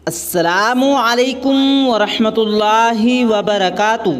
السلام علیکم ورحمۃ اللہ وبرکاتہ۔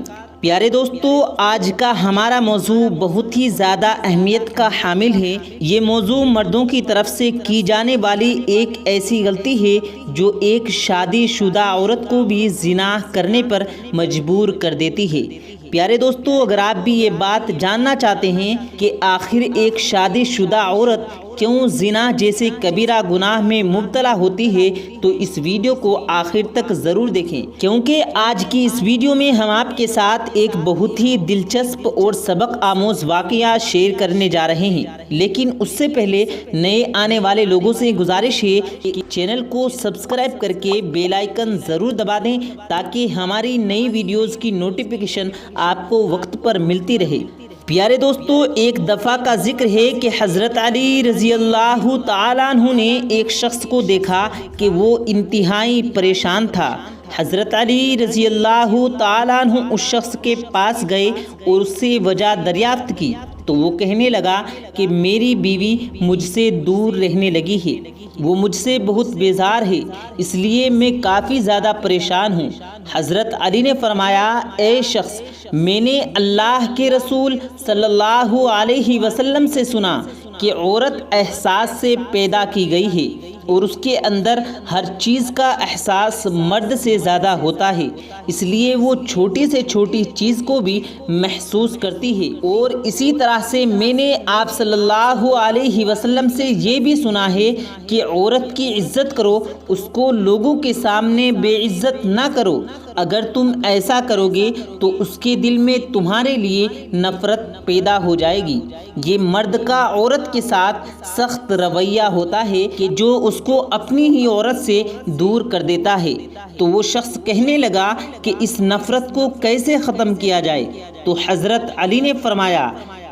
پیارے دوستو، آج کا ہمارا موضوع بہت ہی زیادہ اہمیت کا حامل ہے۔ یہ موضوع مردوں کی طرف سے کی جانے والی ایک ایسی غلطی ہے جو ایک شادی شدہ عورت کو بھی زنا کرنے پر مجبور کر دیتی ہے۔ پیارے دوستو، اگر آپ بھی یہ بات جاننا چاہتے ہیں کہ آخر ایک شادی شدہ عورت کیوں زنا جیسے کبیرہ گناہ میں مبتلا ہوتی ہے تو اس ویڈیو کو آخر تک ضرور دیکھیں، کیونکہ آج کی اس ویڈیو میں ہم آپ کے ساتھ ایک بہت ہی دلچسپ اور سبق آموز واقعہ شیئر کرنے جا رہے ہیں۔ لیکن اس سے پہلے نئے آنے والے لوگوں سے گزارش ہے کہ چینل کو سبسکرائب کر کے بیل آئیکن ضرور دبا دیں تاکہ ہماری نئی ویڈیوز کی نوٹیفیکیشن آپ کو وقت پر ملتی رہے۔ پیارے دوستو، ایک دفعہ کا ذکر ہے کہ حضرت علی رضی اللہ تعالیٰ عنہ نے ایک شخص کو دیکھا کہ وہ انتہائی پریشان تھا۔ حضرت علی رضی اللہ تعالیٰ عنہ اس شخص کے پاس گئے اور اس سے وجہ دریافت کی تو وہ کہنے لگا کہ میری بیوی مجھ سے دور رہنے لگی ہے، وہ مجھ سے بہت بیزار ہے، اس لیے میں کافی زیادہ پریشان ہوں۔ حضرت علی نے فرمایا، اے شخص، میں نے اللہ کے رسول صلی اللہ علیہ وسلم سے سنا کہ عورت احساس سے پیدا کی گئی ہے اور اس کے اندر ہر چیز کا احساس مرد سے زیادہ ہوتا ہے، اس لیے وہ چھوٹی سے چھوٹی چیز کو بھی محسوس کرتی ہے۔ اور اسی طرح سے میں نے آپ صلی اللہ علیہ وسلم سے یہ بھی سنا ہے کہ عورت کی عزت کرو، اس کو لوگوں کے سامنے بے عزت نہ کرو۔ اگر تم ایسا کرو گے تو اس کے دل میں تمہارے لیے نفرت پیدا ہو جائے گی۔ یہ مرد کا عورت کے ساتھ سخت رویہ ہوتا ہے کہ جو اس کو اپنی ہی عورت سے دور کر دیتا ہے۔ تو وہ شخص کہنے لگا کہ اس نفرت کو کیسے ختم کیا جائے؟ تو حضرت علی نے فرمایا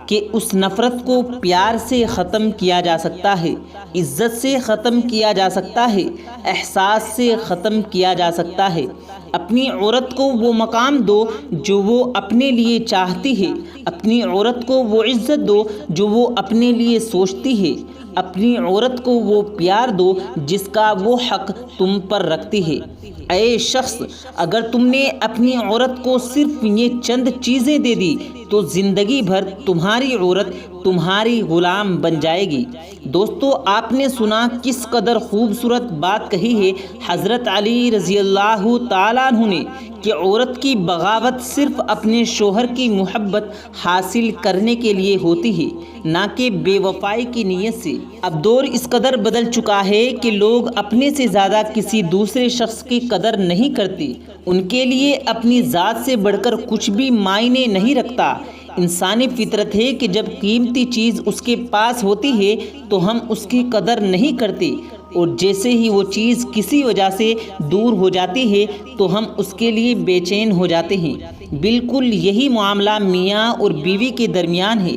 کہ اس نفرت کو پیار سے ختم کیا جا سکتا ہے، عزت سے ختم کیا جا سکتا ہے، احساس سے ختم کیا جا سکتا ہے۔ اپنی عورت کو وہ مقام دو جو وہ اپنے لیے چاہتی ہے، اپنی عورت کو وہ عزت دو جو وہ اپنے لیے سوچتی ہے، اپنی عورت کو وہ پیار دو جس کا وہ حق تم پر رکھتی ہے۔ اے شخص، اگر تم نے اپنی عورت کو صرف یہ چند چیزیں دے دی تو زندگی بھر تمہاری عورت تمہاری غلام بن جائے گی۔ دوستو، آپ نے سنا کس قدر خوبصورت بات کہی ہے حضرت علی رضی اللہ تعالیٰ عنہ نے کہ عورت کی بغاوت صرف اپنے شوہر کی محبت حاصل کرنے کے لیے ہوتی ہے، نہ کہ بے وفائی کی نیت سے۔ اب دور اس قدر بدل چکا ہے کہ لوگ اپنے سے زیادہ کسی دوسرے شخص کی قدر نہیں کرتے، ان کے لیے اپنی ذات سے بڑھ کر کچھ بھی معنی نہیں رکھتا۔ انسانی فطرت ہے کہ جب قیمتی چیز اس کے پاس ہوتی ہے تو ہم اس کی قدر نہیں کرتے، اور جیسے ہی وہ چیز کسی وجہ سے دور ہو جاتی ہے تو ہم اس کے لیے بے چین ہو جاتے ہیں۔ بالکل یہی معاملہ میاں اور بیوی کے درمیان ہے۔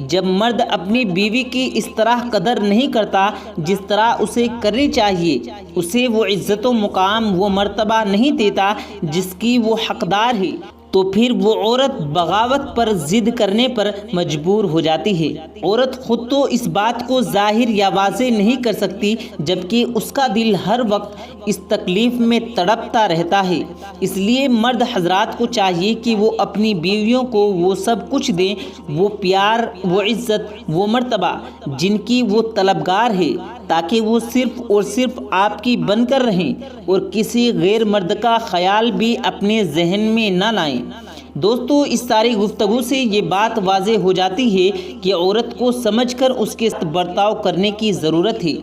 جب مرد اپنی بیوی کی اس طرح قدر نہیں کرتا جس طرح اسے کرنی چاہیے، اسے وہ عزت و مقام، وہ مرتبہ نہیں دیتا جس کی وہ حقدار ہے، تو پھر وہ عورت بغاوت پر ضد کرنے پر مجبور ہو جاتی ہے۔ عورت خود تو اس بات کو ظاہر یا واضح نہیں کر سکتی، جبکہ اس کا دل ہر وقت اس تکلیف میں تڑپتا رہتا ہے۔ اس لیے مرد حضرات کو چاہیے کہ وہ اپنی بیویوں کو وہ سب کچھ دیں، وہ پیار، وہ عزت، وہ مرتبہ جن کی وہ طلبگار ہے، تاکہ وہ صرف اور صرف آپ کی بن کر رہیں اور کسی غیر مرد کا خیال بھی اپنے ذہن میں نہ لائیں۔ دوستو، اس ساری گفتگو سے یہ بات واضح ہو جاتی ہے کہ عورت کو سمجھ کر اس کے ساتھ برتاؤ کرنے کی ضرورت ہے۔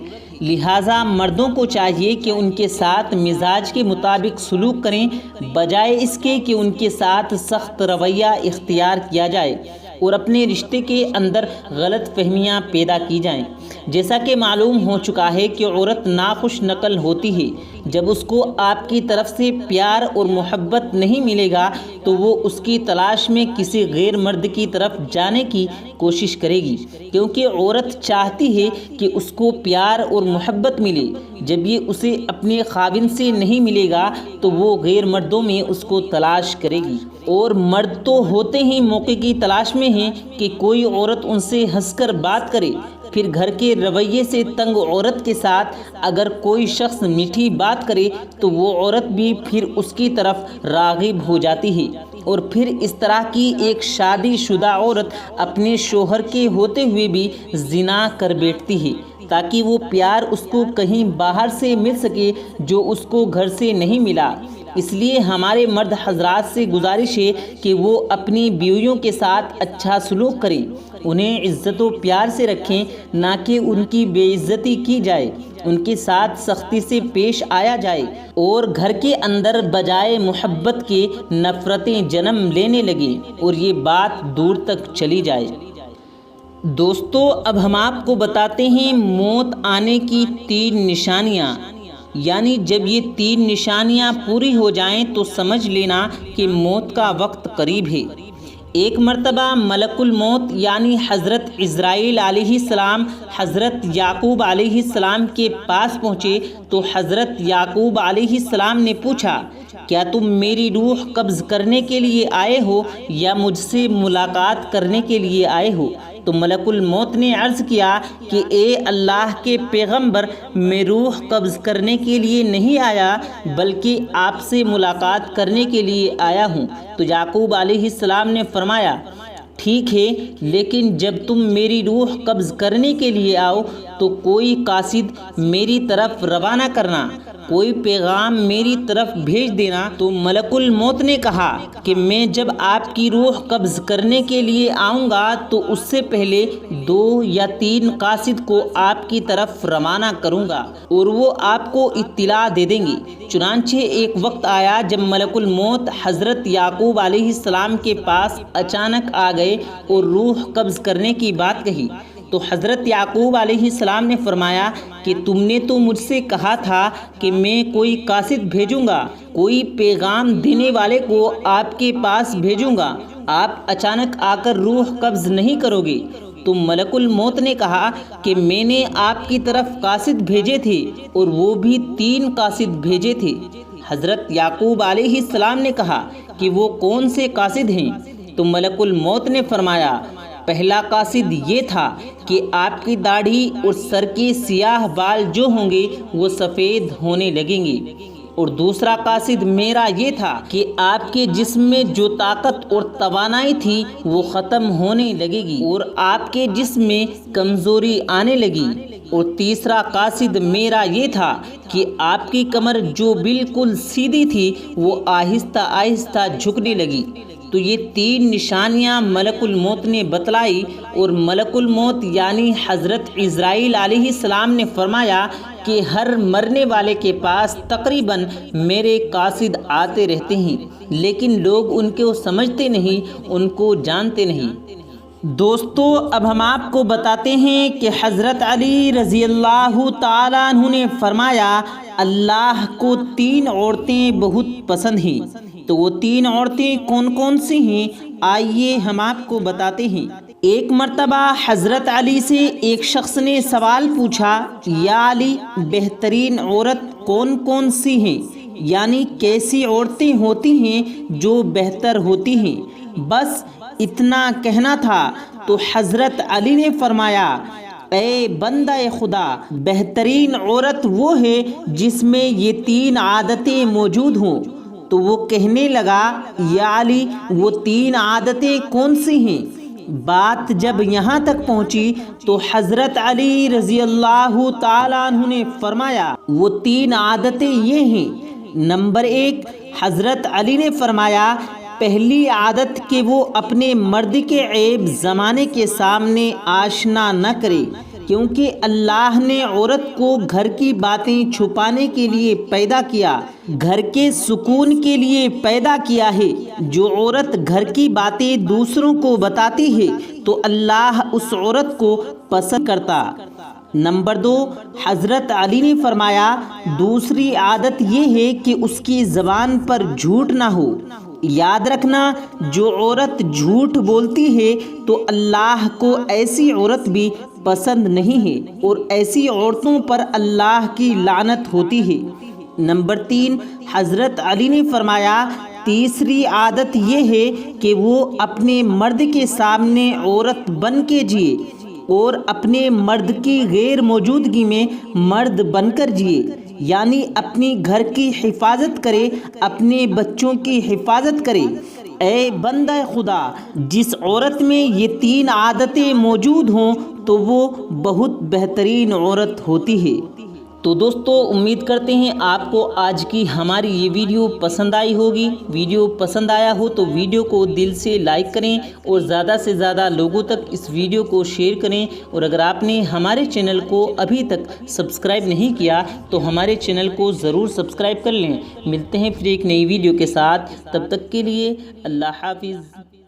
لہٰذا مردوں کو چاہیے کہ ان کے ساتھ مزاج کے مطابق سلوک کریں، بجائے اس کے کہ ان کے ساتھ سخت رویہ اختیار کیا جائے اور اپنے رشتے کے اندر غلط فہمیاں پیدا کی جائیں۔ جیسا کہ معلوم ہو چکا ہے کہ عورت ناخوش نقل ہوتی ہے۔ جب اس کو آپ کی طرف سے پیار اور محبت نہیں ملے گا تو وہ اس کی تلاش میں کسی غیر مرد کی طرف جانے کی کوشش کرے گی، کیونکہ عورت چاہتی ہے کہ اس کو پیار اور محبت ملے۔ جب یہ اسے اپنے خاوند سے نہیں ملے گا تو وہ غیر مردوں میں اس کو تلاش کرے گی، اور مرد تو ہوتے ہی موقع کی تلاش میں ہیں کہ کوئی عورت ان سے ہنس کر بات کرے، پھر گھر کے رویے سے تنگ عورت کے ساتھ اگر کوئی شخص میٹھی بات کرے تو وہ عورت بھی پھر اس کی طرف راغب ہو جاتی ہے، اور پھر اس طرح کی ایک شادی شدہ عورت اپنے شوہر کے ہوتے ہوئے بھی زنا کر بیٹھتی ہے تاکہ وہ پیار اس کو کہیں باہر سے مل سکے جو اس کو گھر سے نہیں ملا۔ اس لیے ہمارے مرد حضرات سے گزارش ہے کہ وہ اپنی بیویوں کے ساتھ اچھا سلوک کریں، انہیں عزت و پیار سے رکھیں، نہ کہ ان کی بے عزتی کی جائے، ان کے ساتھ سختی سے پیش آیا جائے اور گھر کے اندر بجائے محبت کے نفرتیں جنم لینے لگیں اور یہ بات دور تک چلی جائے۔ دوستو، اب ہم آپ کو بتاتے ہیں موت آنے کی 3 نشانیاں، یعنی جب یہ 3 نشانیاں پوری ہو جائیں تو سمجھ لینا کہ موت کا وقت قریب ہے۔ ایک مرتبہ ملک الموت یعنی حضرت عزرائیل علیہ السلام حضرت یعقوب علیہ السلام کے پاس پہنچے تو حضرت یعقوب علیہ السلام نے پوچھا، کیا تم میری روح قبض کرنے کے لیے آئے ہو یا مجھ سے ملاقات کرنے کے لیے آئے ہو؟ تو ملک الموت نے عرض کیا کہ اے اللہ کے پیغمبر، میں روح قبض کرنے کے لیے نہیں آیا بلکہ آپ سے ملاقات کرنے کے لیے آیا ہوں۔ تو یعقوب علیہ السلام نے فرمایا، ٹھیک ہے، لیکن جب تم میری روح قبض کرنے کے لیے آؤ تو کوئی قاصد میری طرف روانہ کرنا، کوئی پیغام میری طرف بھیج دینا۔ تو ملک الموت نے کہا کہ میں جب آپ کی روح قبض کرنے کے لیے آؤں گا تو اس سے پہلے 2 یا 3 قاصد کو آپ کی طرف روانہ کروں گا اور وہ آپ کو اطلاع دے دیں گے۔ چنانچہ ایک وقت آیا جب ملک الموت حضرت یعقوب علیہ السلام کے پاس اچانک آ گئے اور روح قبض کرنے کی بات کہی تو حضرت یعقوب علیہ السلام نے فرمایا کہ تم نے تو مجھ سے کہا تھا کہ میں کوئی قاصد بھیجوں گا، کوئی پیغام دینے والے کو آپ کے پاس بھیجوں گا، آپ اچانک آ کر روح قبض نہیں کرو گے۔ تو ملک الموت نے کہا کہ میں نے آپ کی طرف قاصد بھیجے تھے اور وہ بھی 3 قاصد بھیجے تھے۔ حضرت یعقوب علیہ السلام نے کہا کہ وہ کون سے قاصد ہیں؟ تو ملک الموت نے فرمایا، پہلا قاصد یہ تھا کہ آپ کی داڑھی اور سر کے سیاہ بال جو ہوں گے وہ سفید ہونے لگیں گے، اور دوسرا قاصد میرا یہ تھا کہ آپ کے جسم میں جو طاقت اور توانائی تھی وہ ختم ہونے لگے گی اور آپ کے جسم میں کمزوری آنے لگی، اور تیسرا قاصد میرا یہ تھا کہ آپ کی کمر جو بالکل سیدھی تھی وہ آہستہ آہستہ جھکنے لگی۔ تو یہ 3 نشانیاں ملک الموت نے بتلائی اور ملک الموت یعنی حضرت عزرائیل علیہ السلام نے فرمایا کہ ہر مرنے والے کے پاس تقریباً میرے قاصد آتے رہتے ہیں، لیکن لوگ ان کو سمجھتے نہیں، ان کو جانتے نہیں۔ دوستو، اب ہم آپ کو بتاتے ہیں کہ حضرت علی رضی اللہ تعالیٰ عنہ نے فرمایا، اللہ کو 3 عورتیں بہت پسند ہیں۔ تو وہ 3 عورتیں کون کون سی ہیں؟ آئیے ہم آپ کو بتاتے ہیں۔ ایک مرتبہ حضرت علی سے ایک شخص نے سوال پوچھا، یا علی، بہترین عورت کون کون سی ہیں؟ یعنی کیسی عورتیں ہوتی ہیں جو بہتر ہوتی ہیں؟ بس اتنا کہنا تھا تو حضرت علی نے فرمایا، اے بندہ خدا، بہترین عورت وہ ہے جس میں یہ 3 عادتیں موجود ہوں۔ تو وہ کہنے لگا، یا علی، وہ 3 عادتیں کون سی ہیں؟ بات جب یہاں تک پہنچی تو حضرت علی رضی اللہ تعالیٰ عنہ نے فرمایا، وہ 3 عادتیں یہ ہیں۔ نمبر 1، حضرت علی نے فرمایا، پہلی عادت کہ وہ اپنے مرد کے عیب زمانے کے سامنے آشنا نہ کرے، کیونکہ اللہ نے عورت کو گھر کی باتیں چھپانے کے لیے پیدا کیا، گھر کے سکون کے لیے پیدا کیا ہے۔ جو عورت گھر کی باتیں دوسروں کو بتاتی ہے تو اللہ اس عورت کو پسند کرتا۔ نمبر 2، حضرت علی نے فرمایا، دوسری عادت یہ ہے کہ اس کی زبان پر جھوٹ نہ ہو۔ یاد رکھنا، جو عورت جھوٹ بولتی ہے تو اللہ کو ایسی عورت بھی پسند نہیں ہے اور ایسی عورتوں پر اللہ کی لعنت ہوتی ہے۔ نمبر 3، حضرت علی نے فرمایا، تیسری عادت یہ ہے کہ وہ اپنے مرد کے سامنے عورت بن کے جیے، اور اپنے مرد کی غیر موجودگی میں مرد بن کر جیے، یعنی اپنی گھر کی حفاظت کرے، اپنے بچوں کی حفاظت کرے۔ اے بندہ خدا، جس عورت میں یہ 3 عادتیں موجود ہوں تو وہ بہت بہترین عورت ہوتی ہے۔ تو دوستو، امید کرتے ہیں آپ کو آج کی ہماری یہ ویڈیو پسند آئی ہوگی۔ ویڈیو پسند آیا ہو تو ویڈیو کو دل سے لائک کریں اور زیادہ سے زیادہ لوگوں تک اس ویڈیو کو شیئر کریں، اور اگر آپ نے ہمارے چینل کو ابھی تک سبسکرائب نہیں کیا تو ہمارے چینل کو ضرور سبسکرائب کر لیں۔ ملتے ہیں پھر ایک نئی ویڈیو کے ساتھ، تب تک کے لیے اللہ حافظ۔